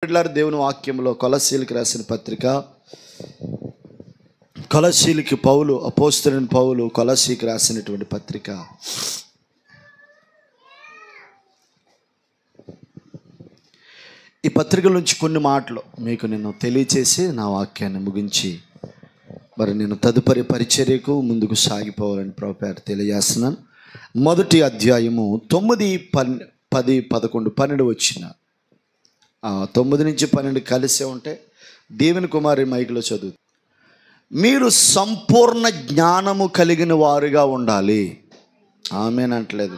బిడ్డలారా, దేవుని వాక్యంలో కొలస్సీలకు రాసిన పత్రిక, కొలస్సీలకి పౌలు, అపోస్తలుడైన పౌలు కొలస్సీకి రాసినటువంటి పత్రిక, ఈ పత్రికల నుంచి కొన్ని మాటలు మీకు నేను తెలియచేసి నా వాక్యాన్ని ముగించి మరి నేను తదుపరి పరిచర్యకు ముందుకు సాగిపోవాలని ప్రభువుపేట తెలియజేస్తున్నాను. మొదటి అధ్యాయము 9, 10, 11, 12 వచ్చిన 9 నుంచి 12 కలిసే ఉంటే దేవుని కుమారి మైకులో చదువు. మీరు సంపూర్ణ జ్ఞానము కలిగిన వారుగా ఉండాలి. ఆమేనంటలేదు.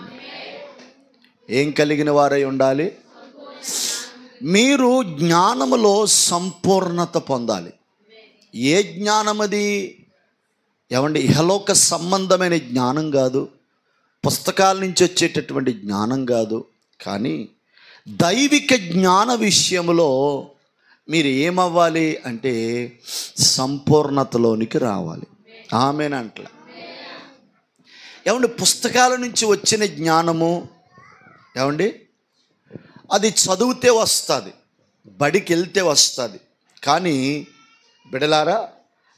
ఏం కలిగిన వారై ఉండాలి? మీరు జ్ఞానములో సంపూర్ణత పొందాలి. ఏ జ్ఞానం అది? ఏమండి, ఇహలోక సంబంధమైన జ్ఞానం కాదు, పుస్తకాల నుంచి వచ్చేటటువంటి జ్ఞానం కాదు, కానీ దైవిక జ్ఞాన విషయంలో మీరు ఏమవ్వాలి అంటే సంపూర్ణతలోనికి రావాలి. ఆమేనంట్ల. ఏమండి, పుస్తకాల నుంచి వచ్చిన జ్ఞానము ఏమండి అది చదివితే వస్తుంది, బడికి వెళ్తే వస్తుంది. కానీ బిడలారా,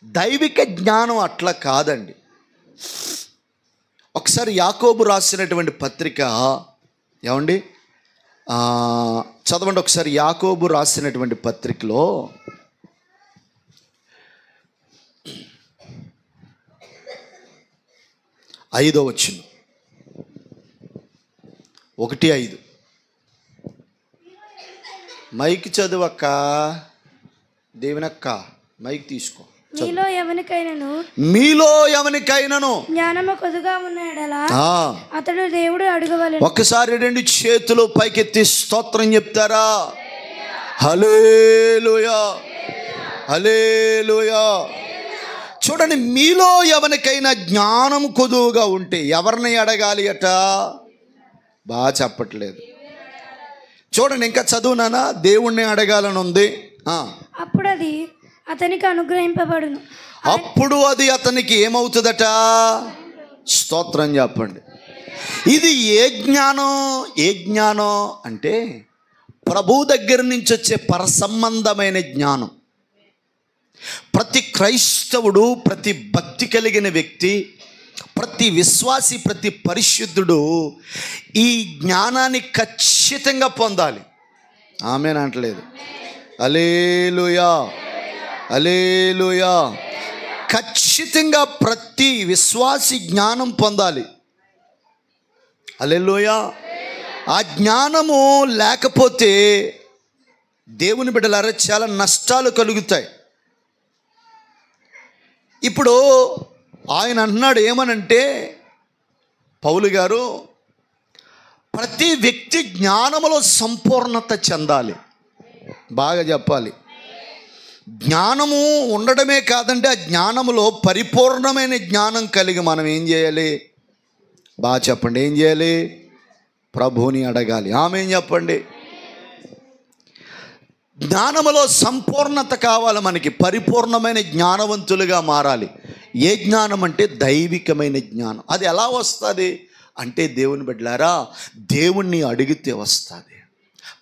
దైవిక జ్ఞానం అట్లా కాదండి. ఒకసారి యాకోబు రాసినటువంటి పత్రిక ఏమండి చదవండి ఒకసారి. యాకోబు రాసినటువంటి పత్రికలో 5వ వచనం, 1:5. మైక్ చదువక్క, దేవునక్క మైక్ తీసుకో. మీలో ఎవనికైనను జ్ఞానము కొద్దుగా ఉన్న యెడల అతడు దేవుడు అడగవలెను. ఒక్కసారి 2 చేతులు పైకెత్తి స్తోత్రం చెప్తారా? హల్లెలూయా, హల్లెలూయా. చూడండి, మీలో ఎవరికైనా జ్ఞానం కొదువుగా ఉంటే ఎవరిని అడగాలి అట? బాగా చెప్పట్లేదు. చూడండి, ఇంకా చదువునానా, దేవుణ్ణి అడగాలని ఉంది. అప్పుడు అది అతనికి అనుగ్రహింపబడును. అప్పుడు అది అతనికి ఏమవుతుందట? స్తోత్రం చెప్పండి. ఇది ఏ జ్ఞానం? ఏ జ్ఞానం అంటే ప్రభు దగ్గర నుంచి వచ్చే పరసంబంధమైన జ్ఞానం. ప్రతి క్రైస్తవుడు, ప్రతి భక్తి కలిగిన వ్యక్తి, ప్రతి విశ్వాసి, ప్రతి పరిశుద్ధుడు ఈ జ్ఞానాన్ని ఖచ్చితంగా పొందాలి. ఆమేనంటలేదు. హల్లెలూయా, హల్లెలూయా. ఖచ్చితంగా ప్రతి విశ్వాసి జ్ఞానం పొందాలి. హల్లెలూయా. ఆ జ్ఞానము లేకపోతే దేవుని బిడ్డలారా చాలా నష్టాలు కలుగుతాయి. ఇప్పుడు ఆయన అంటున్నాడు ఏమనంటే, పౌలు గారు, ప్రతి వ్యక్తి జ్ఞానములో సంపూర్ణత చెందాలి. బాగా చెప్పాలి. జ్ఞానము ఉండడమే కాదంటే ఆ జ్ఞానములో పరిపూర్ణమైన జ్ఞానం కలిగి మనం ఏం చేయాలి? బాగా చెప్పండి, ఏం చేయాలి? ప్రభువుని అడగాలి. ఆమేన్ చెప్పండి. జ్ఞానములో సంపూర్ణత కావాలి మనకి, పరిపూర్ణమైన జ్ఞానవంతులుగా మారాలి. ఏ జ్ఞానం అంటే దైవికమైన జ్ఞానం. అది ఎలా వస్తుంది అంటే దేవుని బిడ్డలారా, దేవుణ్ణి అడిగితే వస్తుంది,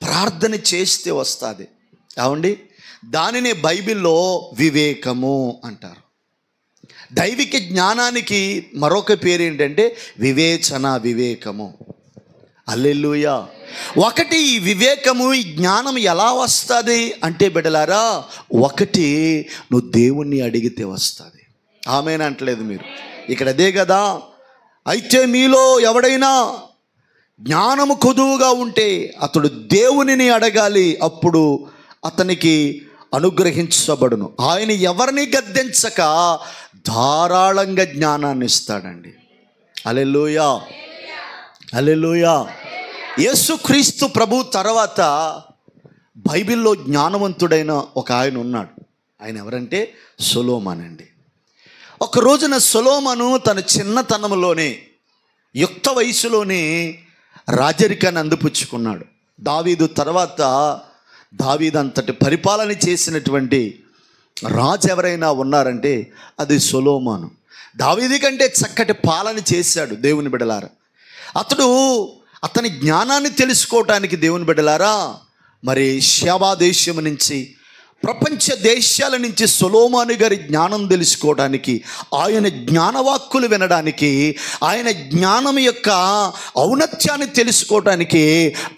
ప్రార్థన చేస్తే వస్తుంది. ఏమండి, దానినే బైబిల్లో వివేకము అంటారు. దైవిక జ్ఞానానికి మరొక పేరు ఏంటంటే వివేచన, వివేకము. హల్లెలూయా. ఒకటి ఈ వివేకము, ఈ జ్ఞానం ఎలా వస్తుంది అంటే బిడ్డలారా, ఒకటి నువ్వు దేవుణ్ణి అడిగితే వస్తుంది. ఆమేన్ అంటలేదు మీరు? ఇక్కడ అదే కదా. అయితే మీలో ఎవడైనా జ్ఞానము కొదువుగా ఉంటే అతడు దేవునిని అడగాలి, అప్పుడు అతనికి అనుగ్రహించబడును. ఆయన ఎవరిని గద్దించక ధారాళంగా జ్ఞానాన్ని ఇస్తాడండి. హల్లెలూయా, హల్లెలూయా. యేసుక్రీస్తు ప్రభు తర్వాత బైబిల్లో జ్ఞానవంతుడైన ఒక ఆయన ఉన్నాడు. ఆయన ఎవరంటే సొలొమోను అండి. ఒక రోజున సొలొమోను తన చిన్నతనంలోనే, యుక్త వయసులోనే రాజరికాన్ని అందిపుచ్చుకున్నాడు. దావీదు తర్వాత దావీదు అంతటి పరిపాలన చేసినటువంటి రాజు ఎవరైనా ఉన్నారంటే అది సొలొమోను. దావీదు కంటే చక్కటి పాలన చేశాడు. దేవుని బిడ్డలారా, అతని జ్ఞానాన్ని తెలుసుకోవటానికి దేవుని బిడ్డలారా మరి షేబా దేశం నుంచి, ప్రపంచ దేశాల నుంచి సొలొమోను గారి జ్ఞానం తెలుసుకోవడానికి, ఆయన జ్ఞానవాక్కులు వినడానికి, ఆయన జ్ఞానం యొక్క ఔన్నత్యాన్ని తెలుసుకోవడానికి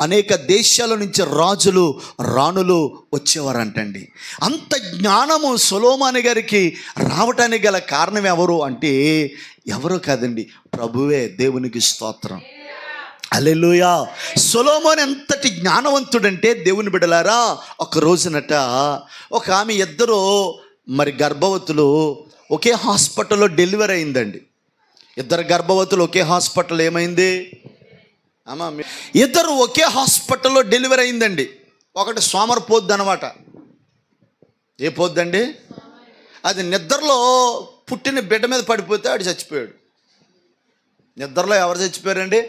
అనేక దేశాల నుంచి రాజులు రాణులు వచ్చేవారంటండి. అంత జ్ఞానము సొలొమోను గారికి రావటానికి గల కారణం ఎవరు అంటే ఎవరో కాదండి, ప్రభువే. దేవునికి స్తోత్రం. హల్లెలూయా. సొలొమోను ఎంతటి జ్ఞానవంతుడంటే దేవుని బిడ్డలారా, ఒక రోజునట ఒక ఆమె, ఇద్దరు మరి గర్భవతులు ఒకే హాస్పిటల్లో డెలివరీ అయిందండి. ఇద్దరు గర్భవతులు ఒకే హాస్పిటల్ ఏమైంది అమ్మా, ఇద్దరు ఒకే హాస్పిటల్లో డెలివరీ అయిందండి. ఒకటి సోమరిపోద్దు అనమాట. ఏ పోద్దండి? అది నిద్రలో పుట్టిన బిడ్డ మీద పడిపోతే ఆడు చచ్చిపోయాడు. నిద్రలో ఎవరు చచ్చిపోయారండి?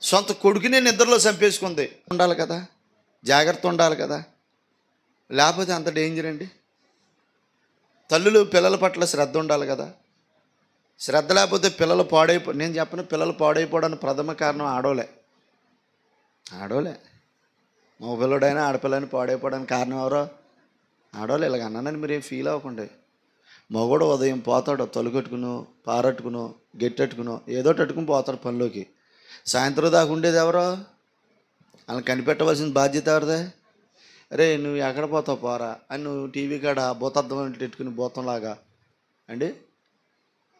సొంత కొడుకునే నిద్రలో చంపేసుకుంది. ఉండాలి కదా, జాగ్రత్త ఉండాలి కదా, లేకపోతే అంత డేంజర్ అండి. తల్లులు పిల్లల పట్ల శ్రద్ధ ఉండాలి కదా. శ్రద్ధ లేకపోతే పిల్లలు నేను చెప్పిన పిల్లలు పాడైపోవడానికి ప్రథమ కారణం ఆడోలే. మగ పిల్లడైనా ఆడపిల్లని పాడైపోవడానికి కారణం ఎవరో? ఆడోలే. ఇలాగ అన్నానని మీరు ఏం ఫీల్ అవ్వకండి. మగోడు ఉదయం పోతాడు, తొలగట్టుకునో, పారట్టుకునో, గెట్టట్టుకునో, ఏదో అట్టుకుని పోతాడు పనిలోకి. సాయంత్రం దాకా ఉండేది ఎవరో? వాళ్ళని కనిపెట్టవలసిన బాధ్యత ఎవరిదే? అరే నువ్వు ఎక్కడ పోతావు పోరా అని నువ్వు టీవీ కాడ భూతద్దం పెట్టుకుని భూతంలాగా అండి.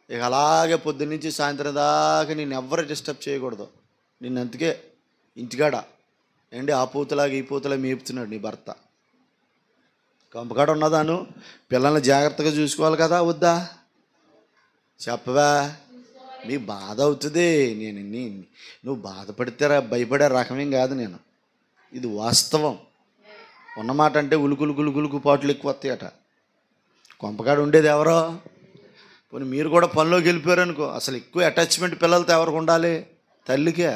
ఇక అలాగే పొద్దున్నుంచి సాయంత్రం దాకా నేను ఎవరు డిస్టర్బ్ చేయకూడదు. నిన్ను అందుకే ఇంటికాడ అండి ఆ పూతలాగా ఈ పూతలా మేపుతున్నాడు నీ భర్త. కంపకాడ ఉన్నదాను పిల్లల్ని జాగ్రత్తగా చూసుకోవాలి కదా వద్దా? చెప్పవా? మీ బాధ అవుతుంది. నువ్వు బాధపడితే భయపడే రకమేం కాదు నేను. ఇది వాస్తవం. ఉన్నమాట అంటే ఉలుకులుకులుకులుకు పాటలు ఎక్కువ వస్తాయట. కొంపకాడ ఉండేది ఎవరో? పోనీ మీరు కూడా పనిలోకి వెళ్ళిపోయారు అనుకో, అసలు ఎక్కువ అటాచ్మెంట్ పిల్లలతో ఎవరికి ఉండాలి? తల్లికే.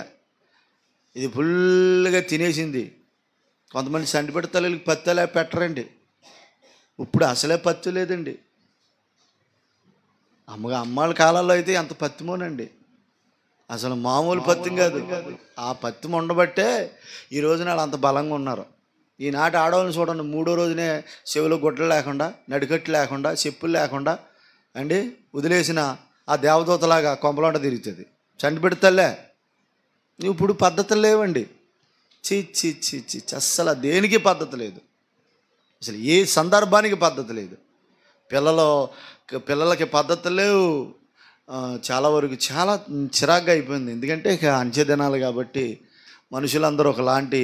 ఇది ఫుల్గా తినేసింది. కొంతమంది సంటిపెట్టి తల్లికి పత్తలే పెట్టరండి. ఇప్పుడు అసలే పత్తు లేదండి. అమ్మాళ్ళ కాలాల్లో అయితే ఎంత పత్తిమోనండి, అసలు మామూలు పత్తి కాదు. ఆ పత్తి ఉండబట్టే ఈ రోజున వాళ్ళు అంత బలంగా ఉన్నారు. ఈనాటి ఆడవాళ్ళని చూడండి, 3వ రోజునే చెవులు గుడ్డలు లేకుండా, నడికట్లు లేకుండా, చెప్పులు లేకుండా అండి వదిలేసిన ఆ దేవదూతలాగా కొంపలాంట తిరుగుతుంది. చంటి పెడతలే. ఇప్పుడు పద్ధతులు లేవండి. చి అస్సలు దేనికి పద్ధతి లేదు. అసలు ఏ సందర్భానికి పద్ధతి లేదు. పిల్లలకి పద్ధతులు లేవు. చాలా వరకు చాలా చిరాగ్గా అయిపోయింది. ఎందుకంటే ఇక అంచెదినాలు కాబట్టి మనుషులందరూ ఒకలాంటి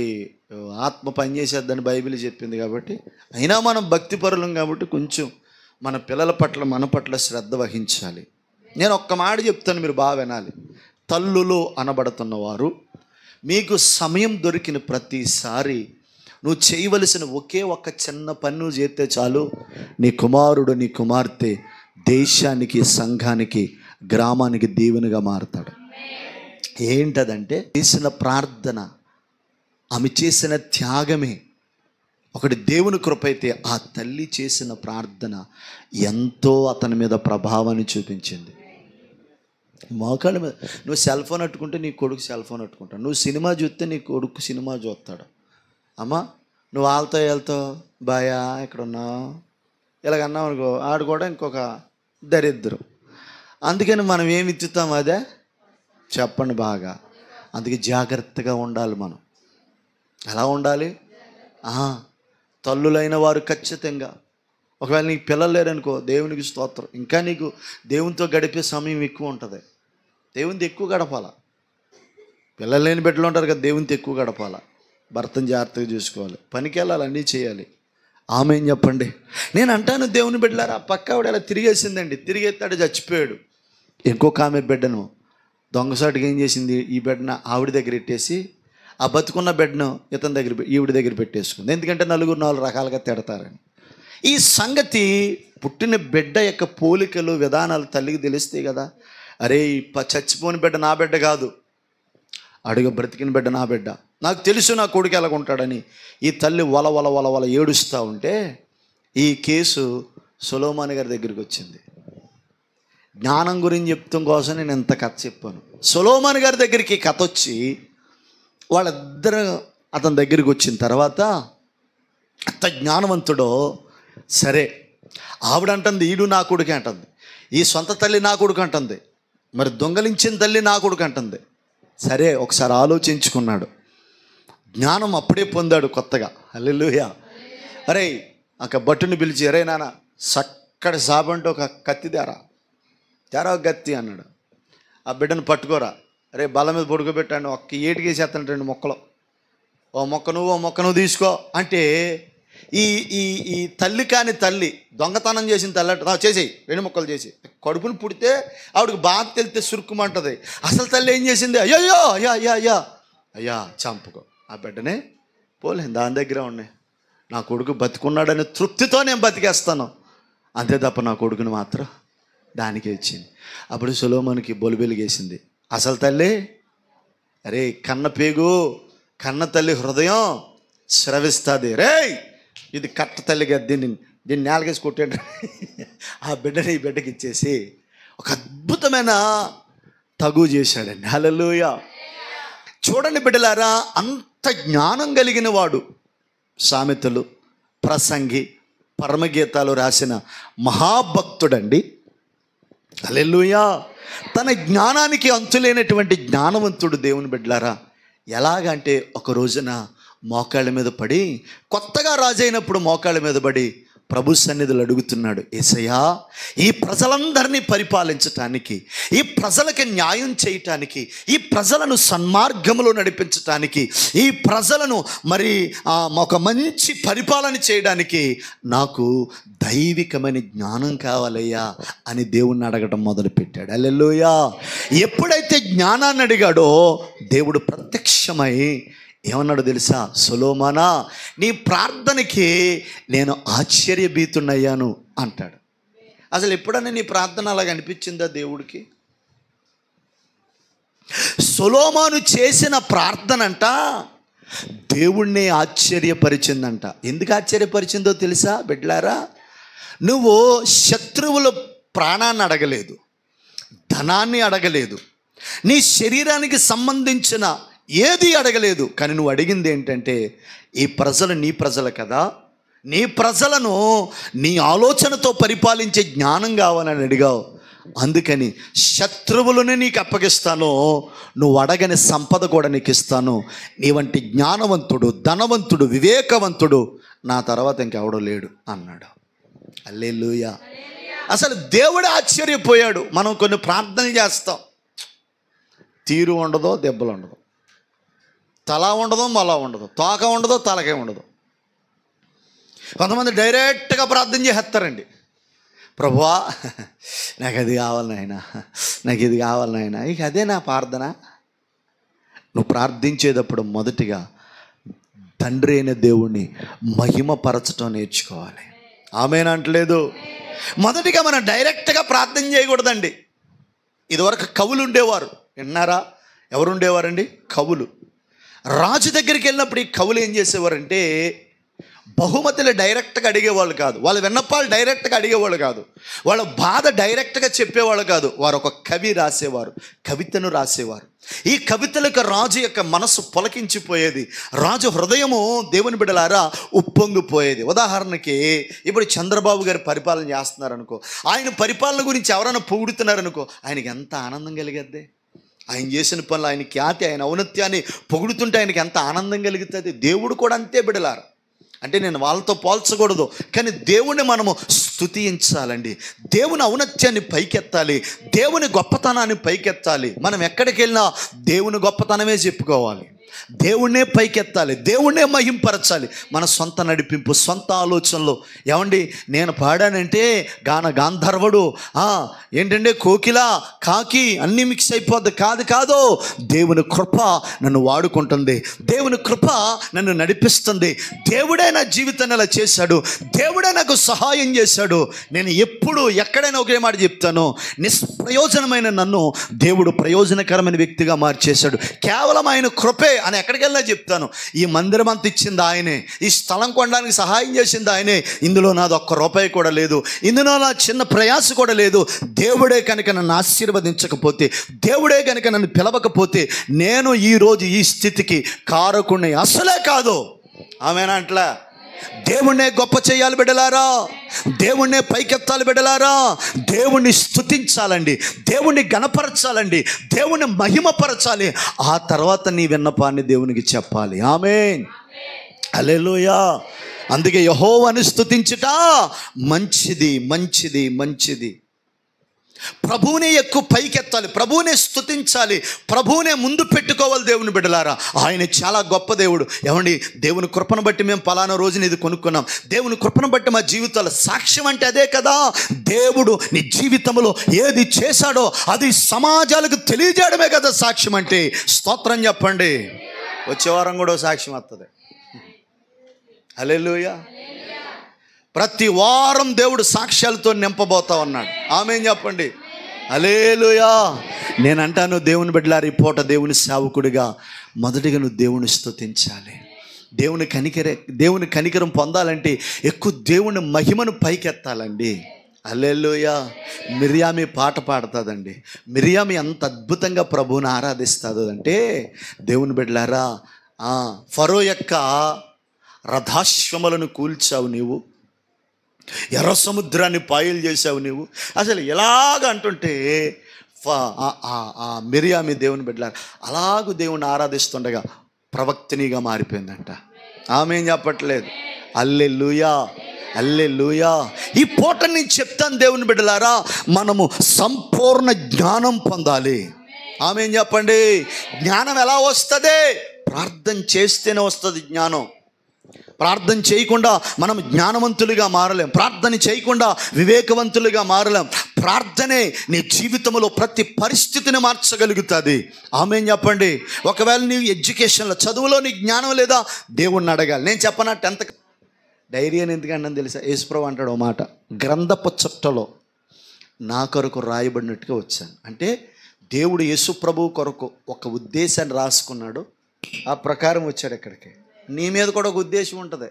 ఆత్మ పనిచేసేద్దని బైబిల్ చెప్పింది కాబట్టి. అయినా మనం భక్తిపరులం కాబట్టి కొంచెం మన పిల్లల పట్ల మన పట్ల శ్రద్ధ వహించాలి. నేను ఒక్క మాట చెప్తాను, మీరు బాగా వినాలి. తల్లులు అనబడుతున్నవారు, మీకు సమయం దొరికిన ప్రతిసారి నువ్వు చేయవలసిన ఒకే ఒక్క చిన్న పని నువ్వు చేస్తే చాలు, నీ కుమారుడు నీ కుమార్తె దేశానికి, సంఘానికి, గ్రామానికి దీవెనగా మారుతాడు. ఏంటదంటే చేసిన ప్రార్థన, ఆమె చేసిన త్యాగమే. ఒకటి దేవుని కృప అయితే ఆ తల్లి చేసిన ప్రార్థన ఎంతో అతని మీద ప్రభావాన్ని చూపించింది. మోకాళ్ళ మీద నువ్వు సెల్ ఫోన్ అట్టుకుంటే నీ కొడుకు సెల్ ఫోన్ అట్టుకుంటాడు. నువ్వు సినిమా చూస్తే నీ కొడుకు సినిమా చూస్తాడు. అమ్మా నువ్వు వాళ్ళతో వెళ్తావు, బాయా ఇక్కడ ఉన్నావు ఇలాగన్నావు అనుకో, ఆడు కూడా ఇంకొక దరిద్రం. అందుకని మనం ఏమి ఇచ్చుతాం అదే చెప్పండి బాగా. అందుకే జాగ్రత్తగా ఉండాలి. మనం ఎలా ఉండాలి? తల్లులైన వారు ఖచ్చితంగా, ఒకవేళ నీకు పిల్లలు లేరనుకో, దేవునికి స్తోత్రం, ఇంకా నీకు దేవునితో గడిపే సమయం ఎక్కువ ఉంటుంది. దేవునితో ఎక్కువ గడపాల. పిల్లలు లేని బిడ్డలు ఉంటారు కదా, దేవునితో ఎక్కువ గడపాల. భర్తను జాగ్రత్తగా చూసుకోవాలి, పనికి వెళ్ళాలి, అన్నీ చేయాలి. ఆమెన్ చెప్పండి. నేను అంటాను దేవుని బిడ్డలారా, పక్క ఆవిడ అలా తిరిగేసిందండి. తిరిగేస్తాడు, చచ్చిపోయాడు. ఇంకొక ఆమె బిడ్డను దొంగసాటుగా ఏం చేసింది, ఈ బిడ్డను ఆవిడ దగ్గర పెట్టేసి ఆ బతుకున్న బిడ్డను ఇతని దగ్గర ఈవిడ దగ్గర పెట్టేసుకుంది. ఎందుకంటే నలుగురు 4 రకాలుగా తిడతారని. ఈ సంగతి పుట్టిన బిడ్డ యొక్క పోలికలు విధానాలు తల్లికి తెలుస్తాయి కదా. అరే చచ్చిపోని బిడ్డ నా బిడ్డ కాదు, అడుగు బ్రతికిన బిడ్డ నా బిడ్డ, నాకు తెలుసు నా కొడుకు ఎలాగుంటాడని ఈ తల్లి వల వల వల వల ఏడుస్తూ ఉంటే ఈ కేసు సొలొమోను గారి దగ్గరికి వచ్చింది. జ్ఞానం గురించి చెప్తాం కోసం నేను ఎంత కథ చెప్పాను. సొలొమోను గారి దగ్గరికి కథ వచ్చి వాళ్ళిద్దరు అతని దగ్గరికి వచ్చిన తర్వాత అంత జ్ఞానవంతుడో. సరే, ఆవిడంటుంది ఈడు నా కొడుకే అంటుంది, ఈ సొంత తల్లి నా కొడుకు అంటుంది, మరి దొంగలించిన తల్లి నా కొడుకు అంటుంది. సరే, ఒకసారి ఆలోచించుకున్నాడు, జ్ఞానం అప్పుడే పొందాడు కొత్తగా. హల్లెలూయా. అరే ఒక భట్టుని పిలిచి, అరే నాన్న చక్కటి సాబంటే ఒక కత్తి తేరా ఒక కత్తి అన్నాడు. ఆ బిడ్డను పట్టుకోరా, అరే బల్ల మీద పడుకోబెట్టాను, ఒక్క ఏటికేసేస్తాను 2 మొక్కలు, ఓ మొక్క నువ్వు తీసుకో అంటే, ఈ ఈ ఈ తల్లి కాని తల్లి, దొంగతనం చేసిన తల్లి అంటే చేసేయి 2 మొక్కలు చేసి, కడుపును పుడితే ఆవిడకి బాగా తెలితే సురుక్కుమంటుంది. అసలు తల్లి ఏం చేసింది, అయ్యో అయ్యా చంపుకో, ఆ బిడ్డనే పోలే దాని దగ్గర ఉన్నాయి, నా కొడుకు బతికున్నాడనే తృప్తితో నేను బతికేస్తాను, అంతే తప్ప నా కొడుకుని మాత్రం దానికే ఇచ్చింది. అప్పుడు సొలొమోనుకి బొలిబెలిగేసింది. అసలు తల్లి, అరే కన్న తల్లి హృదయం స్రవిస్తుంది, రే ఇది కట్ట తల్లి కదా, దీన్ని నేలకేసి కొట్టాడు. ఆ బిడ్డని ఈ బిడ్డకి ఇచ్చేసి ఒక అద్భుతమైన తగు చేశాడండి. హల్లెలూయా. చూడండి బిడ్డలారా, అంత జ్ఞానం కలిగిన వాడు, సామెతలు, ప్రసంగి, పరమగీతాలు రాసిన మహాభక్తుడండి. హల్లెలూయా. తన జ్ఞానానికి అంతులేనటువంటి జ్ఞానవంతుడు దేవుని బిడ్డలారా. ఎలాగంటే ఒక రోజున మోకాళ్ళ మీద పడి, కొత్తగా రాజైనప్పుడు మోకాళ్ళ మీద పడి ప్రభు సన్నిధులు అడుగుతున్నాడు, యేసయ్యా ఈ ప్రజలందరినీ పరిపాలించటానికి, ఈ ప్రజలకి న్యాయం చేయటానికి, ఈ ప్రజలను సన్మార్గంలో నడిపించటానికి, ఈ ప్రజలను మరి ఒక మంచి పరిపాలన చేయడానికి నాకు దైవికమైన జ్ఞానం కావాలయ్యా అని దేవుణ్ణి అడగడం మొదలుపెట్టాడు. హల్లెలూయా. ఎప్పుడైతే జ్ఞానాన్ని అడిగాడో దేవుడు ప్రత్యక్షమై ఏమన్నాడు తెలుసా, సొలొమోనా నీ ప్రార్థనకి నేను ఆశ్చర్యభీతుడయ్యాను అంటాడు. అసలు ఎప్పుడన్నా నీ ప్రార్థన అలాగ అనిపించిందా దేవుడికి? సొలొమోను చేసిన ప్రార్థన అంట దేవుణ్ణి ఆశ్చర్యపరిచిందంట. ఎందుకు ఆశ్చర్యపరిచిందో తెలుసా బిడ్డలారా? నువ్వు శత్రువుల ప్రాణాన్ని అడగలేదు, ధనాన్ని అడగలేదు, నీ శరీరానికి సంబంధించిన ఏది అడగలేదు. కానీ నువ్వు అడిగింది ఏంటంటే, ఈ ప్రజలు నీ ప్రజలు కదా, నీ ప్రజలను నీ ఆలోచనతో పరిపాలించే జ్ఞానం కావాలని అడిగావు. అందుకని శత్రువులను నీకు అప్పగిస్తాను, నువ్వు అడగని సంపద కూడా నీకు ఇస్తాను. నీ వంటి జ్ఞానవంతుడు, ధనవంతుడు, వివేకవంతుడు నా తర్వాత ఇంకెవడో లేడు అన్నాడు. హల్లెలూయా. అసలు దేవుడే ఆశ్చర్యపోయాడు. మనం కొన్ని ప్రార్థనలు చేస్తాం, తీరు ఉండదో, దెబ్బలు ఉండదు, తల ఉండదు, మొల ఉండదు, తోక ఉండదు, తలకే ఉండదు. కొంతమంది డైరెక్ట్గా ప్రార్థన చేస్తారండి, ప్రభువా నాకు అది కావాలి నాయనా, నాకు ఇది కావాలి నాయనా. ఇక అదే నా ప్రార్థన. నువ్వు ప్రార్థించేటప్పుడు మొదటిగా తండ్రి అయిన దేవుణ్ణి మహిమపరచడం నేర్చుకోవాలి. ఆమేనంటలేదు. మొదటిగా మనం డైరెక్ట్గా ప్రార్థన చేయకూడదండి. ఇదివరకు కవులు ఉండేవారు, విన్నారా? ఎవరు ఉండేవారండి? కవులు. రాజు దగ్గరికి వెళ్ళినప్పుడు ఈ కవులు ఏం చేసేవారంటే, బహుమతులు డైరెక్ట్గా అడిగేవాళ్ళు కాదు, వాళ్ళ విన్నపాలు డైరెక్ట్గా అడిగేవాళ్ళు కాదు, వాళ్ళ బాధ డైరెక్ట్గా చెప్పేవాళ్ళు కాదు. వారు ఒక కవి రాసేవారు, కవితను రాసేవారు. ఈ కవితలకు రాజు యొక్క మనసు పొలకించిపోయేది, రాజు హృదయము దేవుని బిడ్డలారా ఉప్పొంగిపోయేది. ఉదాహరణకి ఇప్పుడు చంద్రబాబు గారు పరిపాలన చేస్తున్నారనుకో, ఆయన పరిపాలన గురించి ఎవరైనా పొగుడుతున్నారనుకో, ఆయనకి ఎంత ఆనందం కలిగేద్ది. ఆయన చేసిన పనులు, ఆయన ఖ్యాతి, ఆయన ఔన్నత్యాన్ని పొగుడుతుంటే ఆయనకి ఎంత ఆనందం కలుగుతుంది. దేవుడు కూడా అంతే బిడ్డలారా. అంటే నేను వాళ్ళతో పోల్చకూడదు, కానీ దేవుణ్ణి మనము స్తుతించాలండి. దేవుని ఔన్నత్యాన్ని పైకెత్తాలి, దేవుని గొప్పతనాన్ని పైకెత్తాలి. మనం ఎక్కడికి వెళ్ళినా దేవుని గొప్పతనమే చెప్పుకోవాలి, దేవుణ్ణే పైకెత్తాలి, దేవుణ్ణే మహింపరచాలి. మన సొంత నడిపింపు, సొంత ఆలోచనలు. ఏమండి నేను పాడానంటే గాంధర్వుడు, ఏంటంటే కోకిల, కాకి అన్నీ మిక్స్ అయిపోద్ది. కాదు, దేవుని కృప నన్ను వాడుకుంటుంది, దేవుని కృప నన్ను నడిపిస్తుంది. దేవుడే నా జీవితాన్ని అలా చేశాడు, దేవుడే నాకు సహాయం చేశాడు. నేను ఎప్పుడు ఎక్కడైనా ఒకే మాట చెప్తాను, నిష్ప్రయోజనమైన నన్ను దేవుడు ప్రయోజనకరమైన వ్యక్తిగా మార్చేశాడు. కేవలం ఆయన కృపే అని ఎక్కడికి వెళ్ళినా చెప్తాను. ఈ మందిరం అంత ఇచ్చింది ఆయనే, ఈ స్థలం కొనడానికి సహాయం చేసింది ఆయనే. ఇందులో నాది ఒక్క రూపాయి కూడా లేదు, ఇందులో నా చిన్న ప్రయాస కూడా లేదు. దేవుడే కనుక నన్ను ఆశీర్వదించకపోతే, దేవుడే కనుక నన్ను పిలవకపోతే నేను ఈరోజు ఈ స్థితికి కారకుణ్ణి అసలే కాదు. ఆమెనంట్లా దేవుణ్ణే గొప్ప చేయాలి బిడ్డలారా, దేవుణ్ణే పైకెత్తాలి బిడ్డలారా, దేవుణ్ణి స్తుతించాలండి, దేవుణ్ణి గణపరచాలండి, దేవుణ్ణి మహిమపరచాలి. ఆ తర్వాత నీ విన్నపాన్ని దేవునికి చెప్పాలి. ఆమేన్, హల్లెలూయా. అందుకే యెహోవాను స్తుతించుట మంచిది, మంచిది, మంచిది. ప్రభువునే ఎక్కువ పైకెత్తాలి, ప్రభువునే స్తుతించాలి, ప్రభువునే ముందు పెట్టుకోవాలి. దేవుని బిడ్డలారా, ఆయన చాలా గొప్ప దేవుడు. ఏమండి, దేవుని కృపను బట్టి మేము పలానా రోజున ఇది కొనుక్కున్నాం, దేవుని కృపను బట్టి మా జీవితాల సాక్ష్యం అంటే అదే కదా. దేవుడు నీ జీవితంలో ఏది చేశాడో అది సమాజాలకు తెలియజేయడమే కదా సాక్ష్యం అంటే. స్తోత్రం చెప్పండి. వచ్చే వారం కూడా సాక్ష్యం వస్తుంది. హల్లెలూయా. ప్రతి వారం దేవుడు సాక్ష్యాలతో నింపబోతా ఉన్నాడు. ఆమేన్ చెప్పండి. హల్లెలూయా. నేను అంటాను, దేవుని బిడ్డలారా, ఈ పూట దేవుని సేవకుడిగా మొదటిగా నువ్వు దేవుని స్తుతించాలి. దేవుని కనికరం పొందాలంటే ఎక్కువ దేవుని మహిమను పైకెత్తాలండి. హల్లెలూయా. మిర్యామి పాట పాడుతుందండి. మిర్యామి ఎంత అద్భుతంగా ప్రభువుని ఆరాధిస్తుందంటే, దేవుని బిడ్డలారా, ఫరో యొక్క రథాశ్వములను కూల్చావు నీవు, ఎర్ర సముద్రాన్ని పాయలు చేసావు నీవు. అసలు ఎలాగ అంటుంటే మిర్యామి దేవుని బిడ్డలారా అలాగూ దేవుని ఆరాధిస్తుండగా ప్రవక్తినిగా మారిపోయిందంట. ఆమేన్ చెప్పట్లేదు. హల్లెలూయా, హల్లెలూయా. ఈ పూట నేను చెప్తాను దేవుని బిడ్డలారా, మనము సంపూర్ణ జ్ఞానం పొందాలి. ఆమేన్ చెప్పండి. జ్ఞానం ఎలా వస్తుంది? ప్రార్థన చేస్తేనే వస్తుంది జ్ఞానం. ప్రార్థన చేయకుండా మనం జ్ఞానవంతులుగా మారలేం. ప్రార్థన చేయకుండా వివేకవంతులుగా మారలేం. ప్రార్థనే నీ జీవితంలో ప్రతి పరిస్థితిని మార్చగలుగుతుంది. ఆమేన్ చెప్పండి. ఒకవేళ నీవు ఎడ్యుకేషన్లో, చదువులో నీకు జ్ఞానం లేదా, దేవుణ్ణి అడగాలి. నేను చెప్పనా, 10th డైరీ అని ఎందుకంటే తెలుసా? యేసుప్రభు అంటాడు ఓ మాట, గ్రంథపు చుట్టలో నా కొరకు రాయబడినట్టుగా వచ్చాను. అంటే దేవుడు యేసుప్రభు కొరకు ఒక ఉద్దేశాన్ని రాసుకున్నాడు, ఆ ప్రకారం వచ్చాడు ఇక్కడికి. నీ మీద కూడా ఒక ఉద్దేశం ఉంటుంది,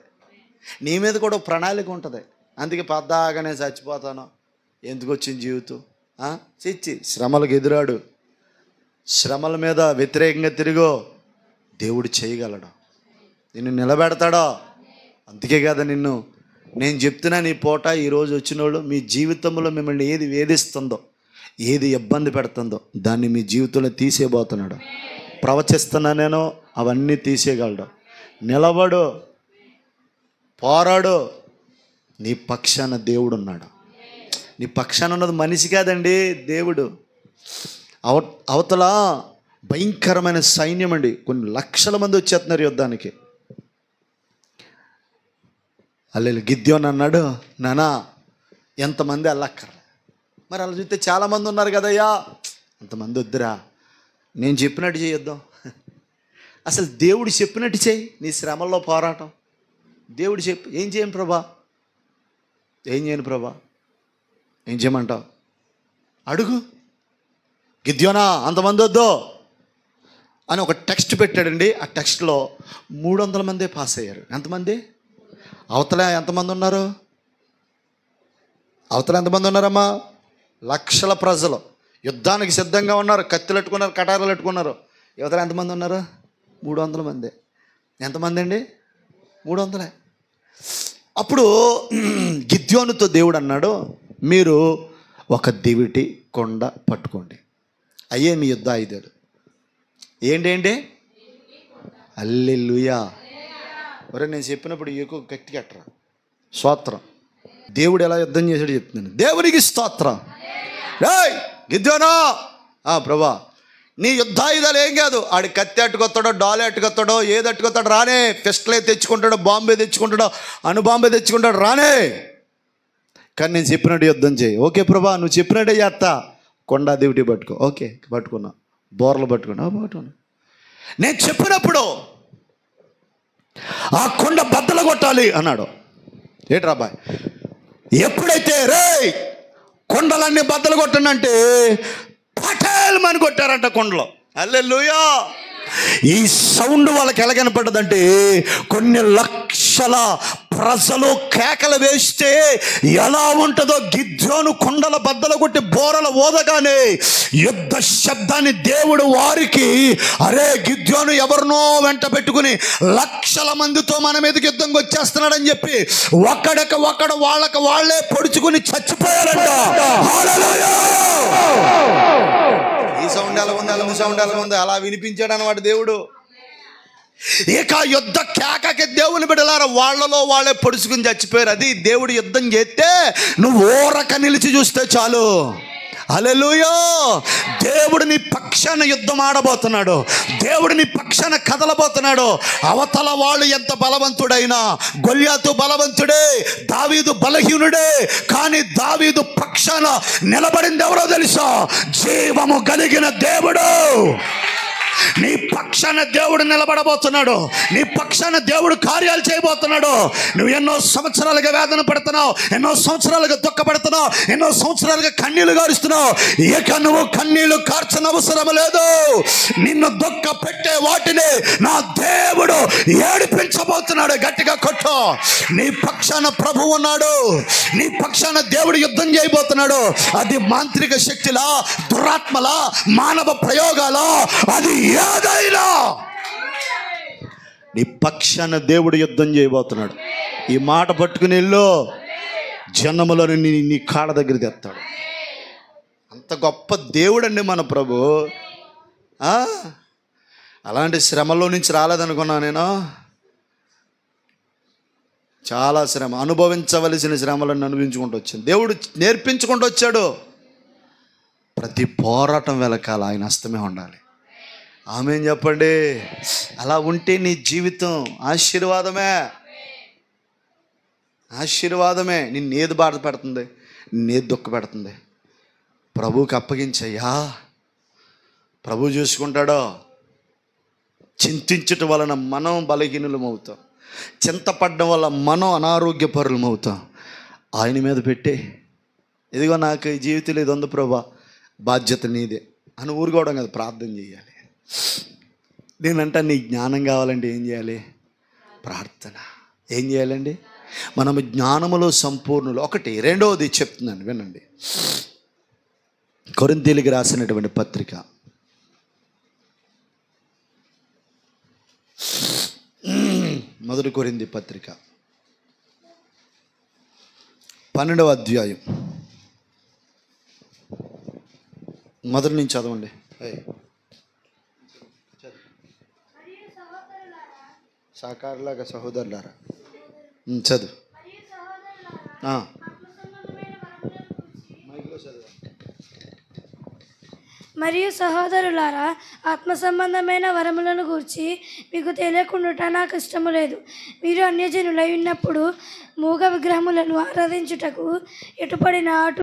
నీ మీద కూడా ఒక ప్రణాళిక ఉంటుంది. అందుకే పద్దాగానే చచ్చిపోతాను, ఎందుకు వచ్చిన జీవితం చిచ్చి, శ్రమలకు ఎదురాడు, శ్రమల మీద వ్యతిరేకంగా తిరిగో, దేవుడు చేయగలడు, నిన్ను నిలబెడతాడో. అందుకే కదా నేను చెప్తున్నాను ఈ పూట, ఈరోజు వచ్చిన వాళ్ళు మీ జీవితంలో మిమ్మల్ని ఏది వేధిస్తుందో, ఏది ఇబ్బంది పెడుతుందో దాన్ని మీ జీవితంలో తీసేయబోతున్నాడు. ప్రవచిస్తున్నా నేను, అవన్నీ తీసేయగలడు. నిలబడు, పోరాడు, నీ పక్షాన దేవుడు ఉన్నాడు. నీ పక్షాన ఉన్నది మనిషి కాదండి, దేవుడు. అవతల భయంకరమైన సైన్యం అండి, కొన్ని లక్షల మంది వచ్చేస్తున్నారు యుద్ధానికి. అల్లెలు గిద్యోన్ అన్నాడు, నానా ఎంతమంది అల్లక్కర్లే. మరి అలా చూస్తే చాలామంది ఉన్నారు కదయ్యా, అంతమంది వద్దురా, నేను చెప్పినట్టు చేయొద్దాం. అసలు దేవుడు చెప్పినట్టు చేయి. నీ శ్రమల్లో పోరాటం దేవుడు చెప్పి, ఏం చేయను ప్రభా, ఏం చేయను ప్రభా, ఏం చేయమంటావు అడుగు. గిద్యోనా అంతమంది వద్దు అని ఒక టెక్స్ట్ పెట్టాడండి. ఆ టెక్స్ట్లో 300 మందే పాస్ అయ్యారు. ఎంతమంది? అవతల ఎంతమంది ఉన్నారు? అవతల ఎంతమంది ఉన్నారమ్మా? లక్షల ప్రజలు యుద్ధానికి సిద్ధంగా ఉన్నారు, కత్తులు పెట్టుకున్నారు, కటారాలు పెట్టుకున్నారు. యువతల ఎంతమంది ఉన్నారు? 300 మంది. ఎంతమంది అండి? 300. అప్పుడు గిద్యోనుతో దేవుడు అన్నాడు, మీరు ఒక దివిటి కొండ పట్టుకోండి, అయ్యే మీ యుద్ధ ఆయుధాలు. ఏంటంటే హల్లెలూయా. ఒరే నేను చెప్పినప్పుడు ఎక్కువ గట్టి కట్టరా. స్తోత్రం. దేవుడు ఎలా యుద్ధం చేశాడు చెప్తున్నాను. దేవునికి స్తోత్రం. రేయ్ గిద్యోనా, ప్రభా నీ యుద్ధాయుధాలు ఏం కాదు. ఆడి కత్తి అట్టుకొస్తాడో, డాలు అట్టుకొస్తాడో, ఏది అట్టుకొస్తాడో రానే, పిస్టలే తెచ్చుకుంటాడో, బాంబే తెచ్చుకుంటాడో, అణుబాంబే తెచ్చుకుంటాడు రానే, కానీ నేను చెప్పినట్టు యుద్ధం చేయి. ఓకే ప్రభా, నువ్వు చెప్పినట్టే చేస్తా. కొండా దివిటి పట్టుకో. ఓకే పట్టుకున్నా. బోర్లు పట్టుకున్నా. నేను చెప్పినప్పుడు ఆ కొండ బద్దలు కొట్టాలి అన్నాడు. ఏంట్రా అబ్బాయి, ఎప్పుడైతే రే కొండలన్నీ బద్దలు కొట్టనంటే పటేల్ మని కొట్టారంట కొండలో. హల్లెలూయా. ఈ సౌండ్ వాళ్ళకి ఎలా కనపడ్డదంటే కొన్ని లక్షల ప్రజలు కేకలు వేస్తే ఎలా ఉంటుందో, గిద్యోను కొండల బద్దలు కొట్టి బోరల ఓదగానే యుద్ధ శబ్దాన్ని దేవుడు వారికి, అరే గిద్యోను ఎవరినో వెంట పెట్టుకుని లక్షల మందితో మన మీదకి యుద్ధంకి వచ్చేస్తున్నాడని చెప్పి ఒక్కడు వాళ్ళకి వాళ్ళే పొడుచుకుని చచ్చిపోయారంట. హల్లెలూయా! ఈ సౌండ్ ఎలా ఉంది, సౌండ్ ఎలా ఉంది, అలా వినిపించాడు అన్నమాట దేవుడు. ఇక యుద్ధ కేకకి దేవుని బిడ్డలారా వాళ్ళలో వాళ్ళే పొడుచుకుని చచ్చిపోయారు. అది దేవుడు యుద్ధం చేస్తే నువ్వు ఓరక నిలిచి చూస్తే చాలు. హల్లెలూయా! దేవుడు నీ పక్షాన యుద్ధం ఆడబోతున్నాడు. దేవుడు నీ పక్షాన కదలబోతున్నాడు. అవతల వాళ్ళు ఎంత బలవంతుడైనా, గొల్యాతు బలవంతుడే, దావీదు బలహీనుడే, కానీ దావీదు పక్షాన నిలబడింది ఎవరో తెలుసా? జీవము కలిగిన దేవుడు. నీ పక్షాన దేవుడు నిలబడబోతున్నాడు. నీ పక్షాన దేవుడు కార్యాలు చేయబోతున్నాడు. నువ్వు ఎన్నో సంవత్సరాలుగా వేదన పడుతున్నావు, ఎన్నో సంవత్సరాలుగా దుఃఖపడుతున్నావు, ఎన్నో సంవత్సరాలుగా కన్నీళ్లు గారుస్తున్నావు. ఇక నువ్వు కన్నీళ్లు కార్చన అవసరం లేదు. నిన్ను దుఃఖ పెట్టే వాటిని నా దేవుడు ఏడిపించబోతున్నాడు. గట్టిగా కొట్టు. నీ పక్షాన ప్రభువు ఉన్నాడు. నీ పక్షాన దేవుడు యుద్ధం చేయబోతున్నాడు. అది మాంత్రిక శక్తిలా, దురాత్మలా, మానవ ప్రయోగాలా, అది ఏదైనా నీ పక్షాన దేవుడు యుద్ధం చేయబోతున్నాడు. ఈ మాట పట్టుకుని వెళ్ళు, జనములను నీ కాళ్ళ దగ్గర తెస్తాడు. అంత గొప్ప దేవుడండి మన ప్రభు. అలాంటి శ్రమలో నుంచి రాలేదనుకున్నా నేను. చాలా శ్రమ, అనుభవించవలసిన శ్రమలను అనుభవించుకుంటూ వచ్చింది. దేవుడు నేర్పించుకుంటూ వచ్చాడు. ప్రతి పోరాటం వెనకాల ఆయన హస్తమే ఉండాలి. ఆమేన్ చెప్పండి. అలా ఉంటే నీ జీవితం ఆశీర్వాదమే. నిన్నేది బాధ పెడుతుంది, నిన్నేది దుఃఖ పెడుతుంది, ప్రభువుకి అప్పగించయ్యా. ప్రభు చూసుకుంటాడో. చింతించటం వలన మనం బలహీనులం అవుతాం, చింతపడడం వల్ల మనం అనారోగ్యపరులం అవుతాం. ఆయన మీద పెట్టి, ఇదిగో నాకు ఈ జీవితంలో ఇది ఉంది ప్రభా, బాధ్యత నీదే అని ఊరుకోవడం కాదు, ప్రార్థన చేయాలి. నేనంటే నీ జ్ఞానం కావాలంటే ఏం చేయాలి? ప్రార్థన. ఏం చేయాలండి? మనము జ్ఞానములో సంపూర్ణులు. ఒకటి. రెండవది చెప్తున్నాను వినండి. కొరింథీయులకు రాసినటువంటి పత్రిక 1 కొరింథీ పత్రిక 12వ అధ్యాయం మొదటి నుంచి చదవండి. సాకారులాగా సహోదరులారా, చదువు. మరియు సహోదరులారా, ఆత్మ సంబంధమైన వరములను గూర్చి మీకు తెలియకుండా నాకు ఇష్టము లేదు. మీరు అన్యజనులై ఉన్నప్పుడు మూగ విగ్రహములను ఆరాధించుటకు ఎటుపడిన అటు